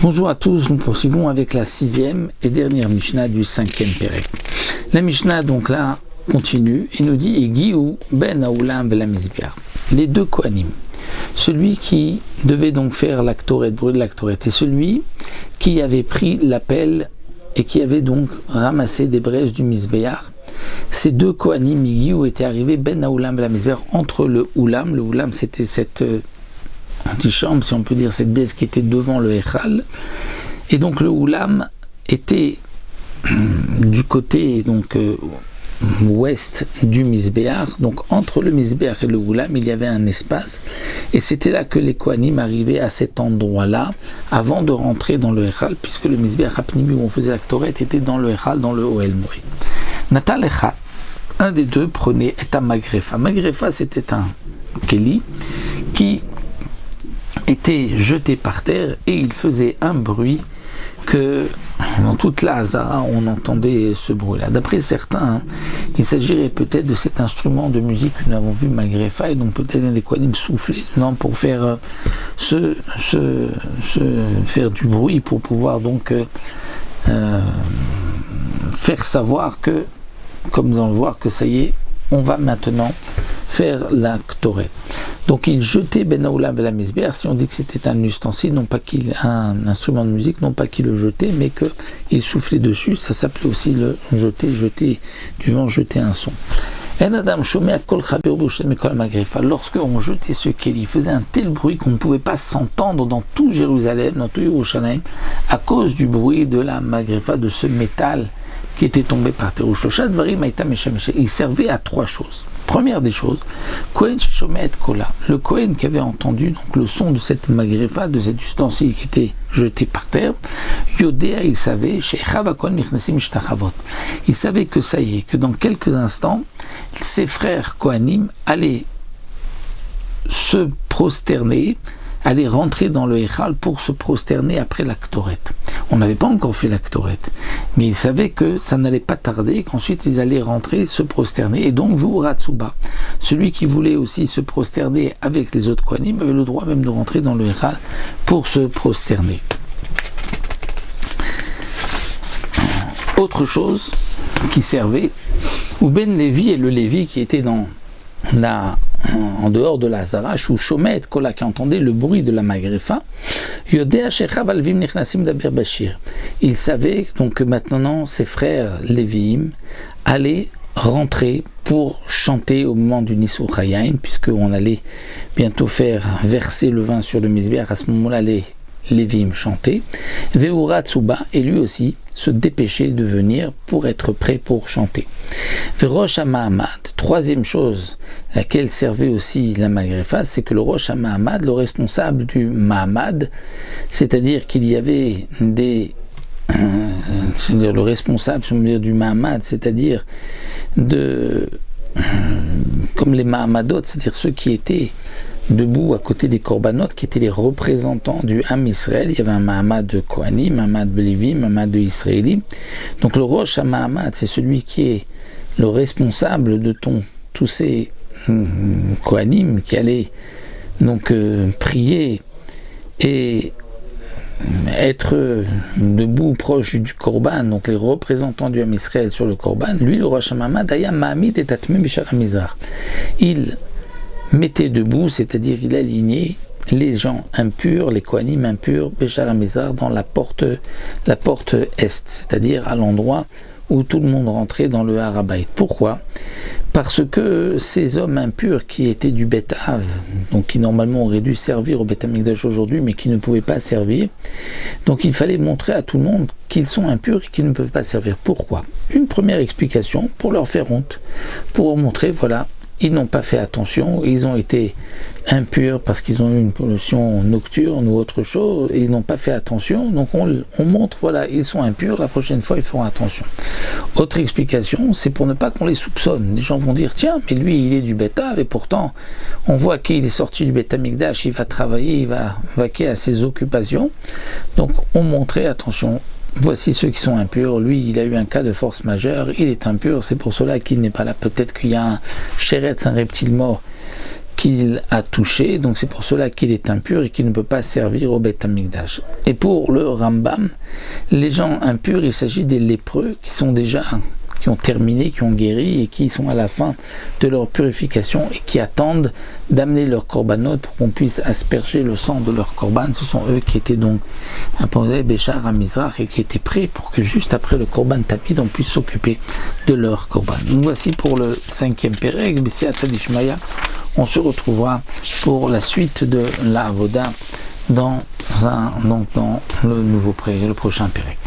Bonjour à tous, nous poursuivons avec la 6e et dernière Mishnah du 5e Pérec. La Mishnah donc là continue et nous dit Egiu ben Haoulam vela Mizbeach. Les deux Kohanim, celui qui devait donc faire l'actoret, brûler l'actoret, et celui qui avait pris l'appel et qui avait donc ramassé des brèches du Mizbeach. Ces deux Kohanim Egiu étaient arrivés ben Haoulam vela Mizbeach entre le Oulam. Le Oulam c'était cette antichambre, si on peut dire, cette pièce qui était devant le Echal, et donc le Oulam était du côté donc ouest du Mizbeach, donc entre le Mizbeach et le Oulam il y avait un espace, et c'était là que les Kohanim arrivaient à cet endroit-là avant de rentrer dans le Echal, puisque le Mizbeach Apnimi où on faisait la Ktoret était dans le Echal, dans le Ohel Moed. Natal Echad, un des deux prenait et à Magrefa. Magrefa c'était un Keli qui était jeté par terre et il faisait un bruit que dans toute la Hazara on entendait ce bruit-là. D'après certains, il s'agirait peut-être de cet instrument de musique que nous avons vu Magrefa, et donc peut-être un des Kohanim souffler dedans pour faire faire du bruit, pour pouvoir donc faire savoir que, comme nous allons le voir, que ça y est, on va maintenant faire la Ktoret. Donc il jetait Ben Haoulam vela Mizbeach. Si on dit que c'était un ustensile, non pas un instrument de musique, non pas qu'il le jetait, mais qu'il soufflait dessus, ça s'appelait aussi le jeter du vent, jeter un son. Lorsque on jetait ce keli, il faisait un tel bruit qu'on ne pouvait pas s'entendre dans tout Jérusalem, dans tout Yerushalayim, à cause du bruit de la magrefa, de ce métal qui était tombé par terre. Il servait à trois choses. Première des choses, Kohen Shomet Kola, le Kohen qui avait entendu donc le son de cette magrefa, de cet ustensile qui était jeté par terre, Yodéa, il savait, il savait que ça y est, que dans quelques instants, ses frères Kohanim allaient se prosterner, aller rentrer dans le Echal pour se prosterner après la Ktoret. On n'avait pas encore fait la Ktoret, mais ils savaient que ça n'allait pas tarder, qu'ensuite ils allaient rentrer, se prosterner, et donc Vuratsuba, celui qui voulait aussi se prosterner avec les autres Kohanim, avait le droit même de rentrer dans le Echal pour se prosterner. Autre chose qui servait, ou Ben Lévi et le Lévi qui était en dehors de la Hazara, ou Shomet Kola qui entendait le bruit de la magrefa, il savait donc que maintenant ses frères Lévi'im allaient rentrer pour chanter au moment du Nisou Chayim, puisqu'on allait bientôt faire verser le vin sur le Mizbeach. À ce moment-là, les Lévi'im chantaient. Ve'ura Tsuba, et lui aussi se dépêcher de venir pour être prêt pour chanter. Ve'rosh HaMahamad, troisième chose, laquelle servait aussi la magrefa, c'est que le Rosh HaMahamad, le responsable du Mahamad, c'est-à-dire qu'il y avait c'est-à-dire le responsable du Mahamad, c'est-à-dire comme les Mahamadot, c'est-à-dire ceux qui étaient debout à côté des Korbanot, qui étaient les représentants du Ham Israël. Il y avait un Mahamad de Kohanim, un Mahamad de Lévi, un Mahamad de Israéli. Donc le Rosh HaMahamad, c'est celui qui est le responsable de tous ces Kohanim qui allaient donc prier et être debout proche du Korban, donc les représentants du Ham Israël sur le Korban. Lui, le Rosh HaMahamad, Aya Mahamid et Tatmim Bishar HaMizrach. Il mettait debout, c'est-à-dire il alignait les gens impurs, les Kohanim impurs, Bishar HaMizrach, dans la porte est, c'est-à-dire à l'endroit où tout le monde rentrait dans le Har HaBayit. Pourquoi ? Parce que ces hommes impurs qui étaient du Bet Av, donc qui normalement auraient dû servir au Bet HaMikdash aujourd'hui, mais qui ne pouvaient pas servir, donc il fallait montrer à tout le monde qu'ils sont impurs et qu'ils ne peuvent pas servir. Pourquoi ? Une première explication, pour leur faire honte, pour montrer, voilà, ils n'ont pas fait attention, ils ont été impurs parce qu'ils ont eu une pollution nocturne ou autre chose, et ils n'ont pas fait attention, donc on montre, voilà, ils sont impurs, la prochaine fois ils feront attention. Autre explication, c'est pour ne pas qu'on les soupçonne. Les gens vont dire, tiens, mais lui il est du Bet Av, et pourtant on voit qu'il est sorti du Bet HaMikdash, il va travailler, il va vaquer à ses occupations, donc on montrait, attention, voici ceux qui sont impurs, lui il a eu un cas de force majeure, il est impur, c'est pour cela qu'il n'est pas là. Peut-être qu'il y a un Sheretz, un reptile mort qu'il a touché, donc c'est pour cela qu'il est impur et qu'il ne peut pas servir au Beth Amikdash. Et pour le Rambam, les gens impurs, il s'agit des lépreux qui ont terminé, qui ont guéri et qui sont à la fin de leur purification et qui attendent d'amener leur korbanot pour qu'on puisse asperger le sang de leur korban. Ce sont eux qui étaient donc apposés Béchar à Mizrach et qui étaient prêts pour que juste après le korban tamid, on puisse s'occuper de leur korban. Donc voici pour le 5e Pérec, B'Siyata Dishmaya. On se retrouvera pour la suite de la Avoda dans le prochain Pérec.